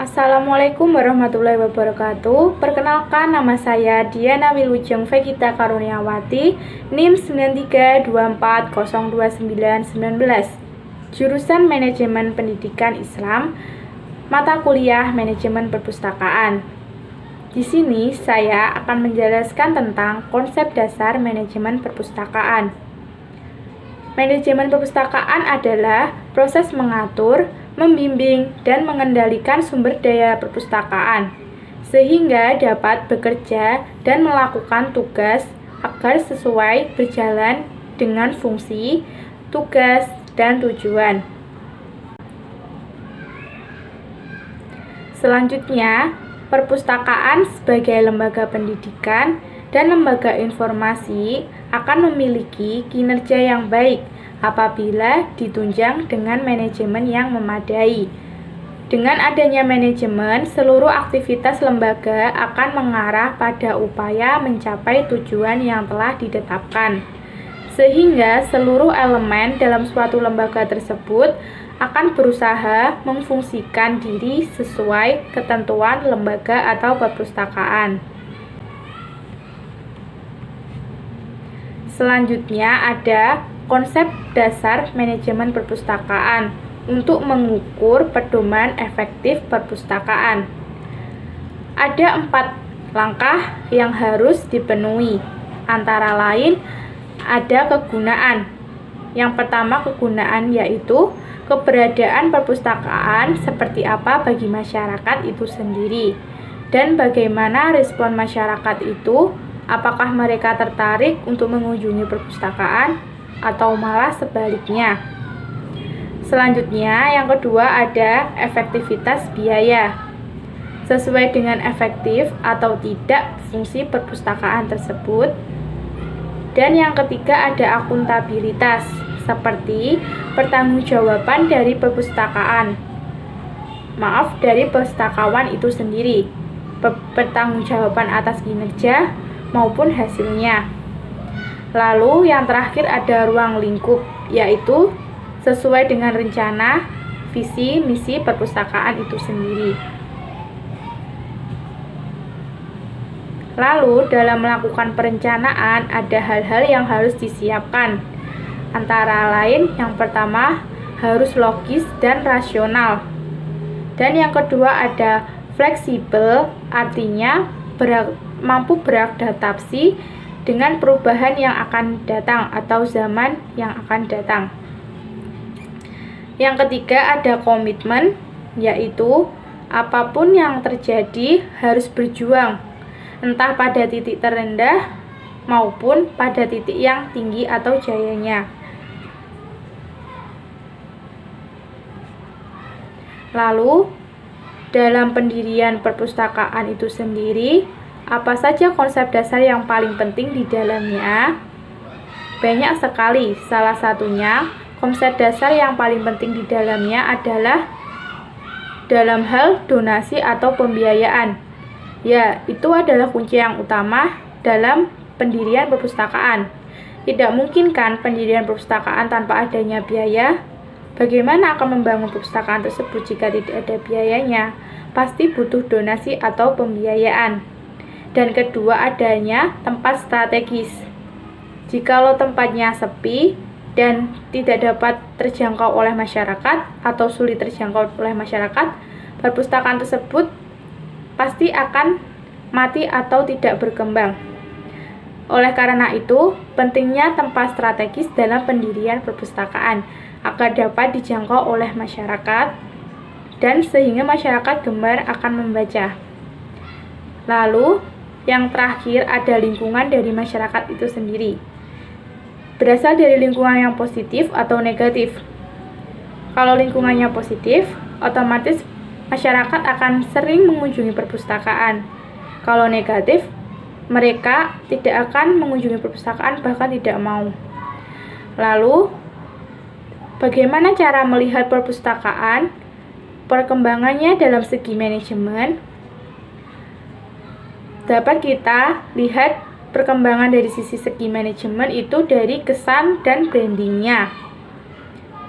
Assalamualaikum warahmatullahi wabarakatuh. Perkenalkan, nama saya Diana Wilujeng Vegita Karuniawati, NIM 9324029919, jurusan Manajemen Pendidikan Islam, mata kuliah Manajemen Perpustakaan. Di sini saya akan menjelaskan tentang konsep dasar manajemen perpustakaan. Manajemen perpustakaan adalah proses mengatur, membimbing, dan mengendalikan sumber daya perpustakaan, sehingga dapat bekerja dan melakukan tugas agar sesuai berjalan dengan fungsi, tugas, dan tujuan. Selanjutnya, perpustakaan sebagai lembaga pendidikan dan lembaga informasi akan memiliki kinerja yang baik apabila ditunjang dengan manajemen yang memadai. Dengan adanya manajemen, seluruh aktivitas lembaga akan mengarah pada upaya mencapai tujuan yang telah ditetapkan, sehingga seluruh elemen dalam suatu lembaga tersebut akan berusaha memfungsikan diri sesuai ketentuan lembaga atau perpustakaan. Selanjutnya ada konsep dasar manajemen perpustakaan untuk mengukur pedoman efektif perpustakaan. Ada 4 langkah yang harus dipenuhi, antara lain ada kegunaan. Yang pertama kegunaan yaitu keberadaan perpustakaan seperti apa bagi masyarakat itu sendiri, dan bagaimana respon masyarakat itu, apakah mereka tertarik untuk mengunjungi perpustakaan atau malah sebaliknya. Selanjutnya, yang kedua ada efektivitas biaya. Sesuai dengan efektif atau tidak fungsi perpustakaan tersebut. Dan yang ketiga ada akuntabilitas, seperti pertanggungjawaban dari dari pustakawan itu sendiri, pertanggungjawaban atas kinerja maupun hasilnya. Lalu yang terakhir ada ruang lingkup, yaitu sesuai dengan rencana, visi, misi perpustakaan itu sendiri. Lalu dalam melakukan perencanaan ada hal-hal yang harus disiapkan. Antara lain yang pertama harus logis dan rasional. Dan yang kedua ada fleksibel, artinya mampu beradaptasi dengan perubahan yang akan datang atau zaman yang akan datang. Yang ketiga ada komitmen, yaitu apapun yang terjadi harus berjuang, entah pada titik terendah maupun pada titik yang tinggi atau jayanya. Lalu, dalam pendirian perpustakaan itu sendiri, apa saja konsep dasar yang paling penting di dalamnya? Banyak sekali. Salah satunya, konsep dasar yang paling penting di dalamnya adalah dalam hal donasi atau pembiayaan. Ya, itu adalah kunci yang utama dalam pendirian perpustakaan. Tidak mungkin kan pendirian perpustakaan tanpa adanya biaya? Bagaimana akan membangun perpustakaan tersebut jika tidak ada biayanya? Pasti butuh donasi atau pembiayaan. Dan kedua adanya tempat strategis. Jikalau tempatnya sepi dan tidak dapat terjangkau oleh masyarakat atau sulit terjangkau oleh masyarakat, perpustakaan tersebut pasti akan mati atau tidak berkembang. Oleh karena itu, pentingnya tempat strategis dalam pendirian perpustakaan agar dapat dijangkau oleh masyarakat dan sehingga masyarakat gemar akan membaca. Lalu, yang terakhir ada lingkungan dari masyarakat itu sendiri. Berasal dari lingkungan yang positif atau negatif. Kalau lingkungannya positif, otomatis masyarakat akan sering mengunjungi perpustakaan. Kalau negatif, mereka tidak akan mengunjungi perpustakaan, bahkan tidak mau. Lalu, bagaimana cara melihat perpustakaan? Perkembangannya dalam segi manajemen dapat kita lihat perkembangan dari segi manajemen itu dari kesan dan brandingnya.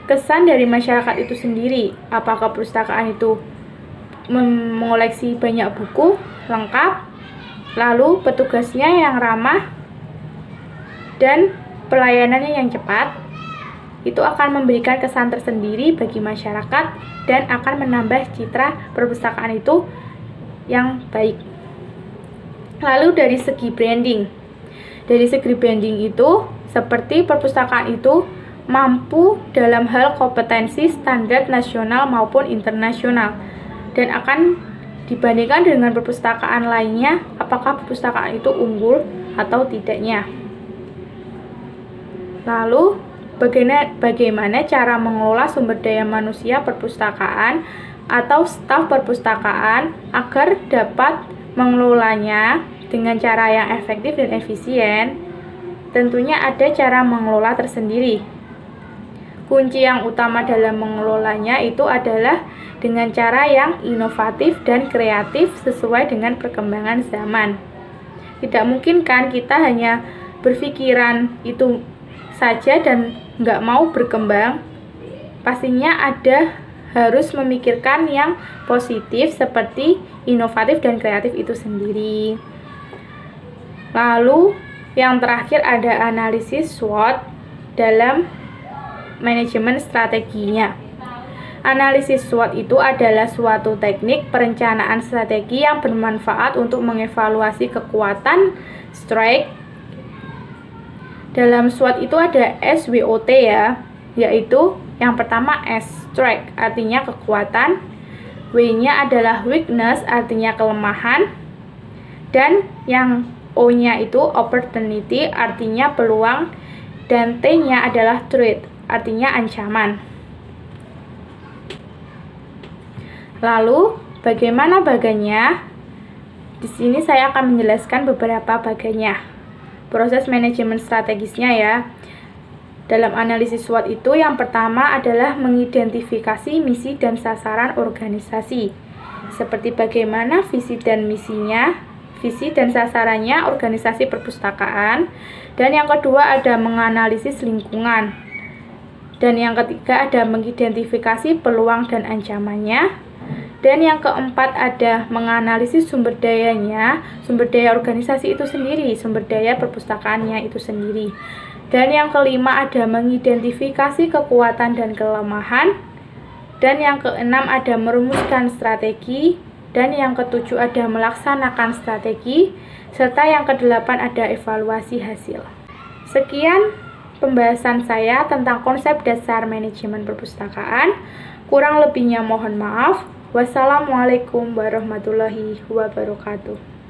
Kesan dari masyarakat itu sendiri, apakah perpustakaan itu mengoleksi banyak buku lengkap, lalu petugasnya yang ramah, dan pelayanannya yang cepat. Itu akan memberikan kesan tersendiri bagi masyarakat dan akan menambah citra perpustakaan itu yang baik. Lalu dari segi branding. Dari segi branding itu, seperti perpustakaan itu mampu dalam hal kompetensi standar nasional maupun internasional dan akan dibandingkan dengan perpustakaan lainnya apakah perpustakaan itu unggul atau tidaknya. Lalu bagaimana cara mengelola sumber daya manusia perpustakaan atau staf perpustakaan agar dapat mengelolanya dengan cara yang efektif dan efisien? Tentunya ada cara mengelola tersendiri. Kunci yang utama dalam mengelolanya itu adalah dengan cara yang inovatif dan kreatif sesuai dengan perkembangan zaman. Tidak mungkin kan kita hanya berpikiran itu saja dan nggak mau berkembang. Pastinya harus memikirkan yang positif seperti inovatif dan kreatif itu sendiri. Lalu yang terakhir ada analisis SWOT dalam manajemen strateginya. Analisis SWOT itu adalah suatu teknik perencanaan strategi yang bermanfaat untuk mengevaluasi kekuatan strike. Dalam SWOT itu ada SWOT ya, yaitu yang pertama S, strength, artinya kekuatan, W-nya adalah weakness, artinya kelemahan, dan yang O-nya itu opportunity, artinya peluang, dan T-nya adalah threat, artinya ancaman. Lalu, bagaimana bagannya? Di sini saya akan menjelaskan beberapa bagannya. Proses manajemen strategisnya ya. Dalam analisis SWOT itu yang pertama adalah mengidentifikasi misi dan sasaran organisasi. Seperti bagaimana visi dan misinya, visi dan sasarannya organisasi perpustakaan. Dan yang kedua ada menganalisis lingkungan. Dan yang ketiga ada mengidentifikasi peluang dan ancamannya. Dan yang keempat ada menganalisis sumber dayanya, sumber daya organisasi itu sendiri, sumber daya perpustakaannya itu sendiri. Dan yang kelima ada mengidentifikasi kekuatan dan kelemahan. Dan yang keenam ada merumuskan strategi. Dan yang ketujuh ada melaksanakan strategi. Serta yang kedelapan ada evaluasi hasil. Sekian pembahasan saya tentang konsep dasar manajemen perpustakaan. Kurang lebihnya mohon maaf. Wassalamualaikum warahmatullahi wabarakatuh.